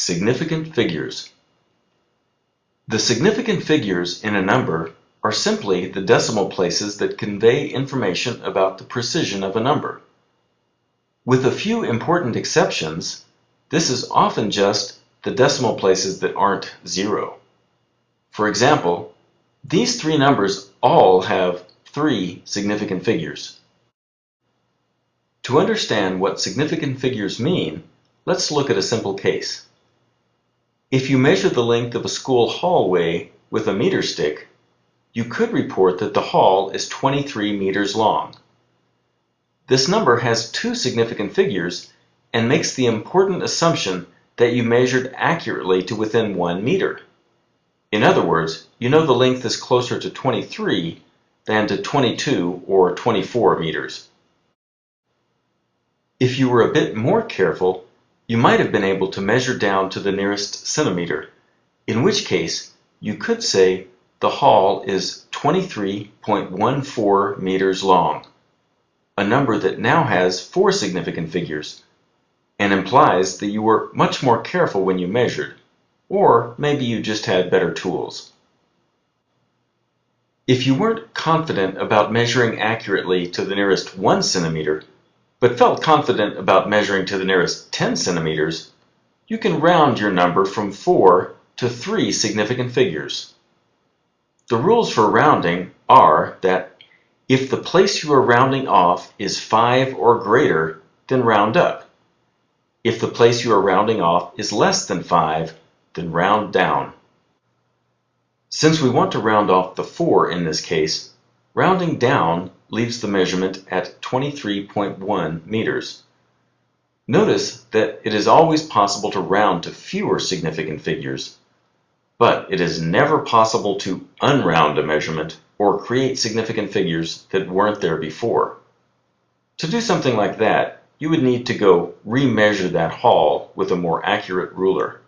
Significant figures. The significant figures in a number are simply the decimal places that convey information about the precision of a number. With a few important exceptions, this is often just the decimal places that aren't zero. For example, these three numbers all have 3 significant figures. To understand what significant figures mean, let's look at a simple case. If you measure the length of a school hallway with a meter stick, you could report that the hall is 23 meters long. This number has 2 significant figures and makes the important assumption that you measured accurately to within 1 meter. In other words, you know the length is closer to 23 than to 22 or 24 meters. If you were a bit more careful, you might have been able to measure down to the nearest centimeter, in which case you could say the hall is 23.14 meters long, a number that now has 4 significant figures, and implies that you were much more careful when you measured, or maybe you just had better tools. If you weren't confident about measuring accurately to the nearest 1 centimeter, but felt confident about measuring to the nearest 10 centimeters, you can round your number from 4 to 3 significant figures. The rules for rounding are that if the place you are rounding off is 5 or greater, then round up. If the place you are rounding off is less than 5, then round down. Since we want to round off the 4 in this case, rounding down leaves the measurement at 23.1 meters. Notice that it is always possible to round to fewer significant figures, but it is never possible to unround a measurement or create significant figures that weren't there before. To do something like that, you would need to go remeasure that hall with a more accurate ruler.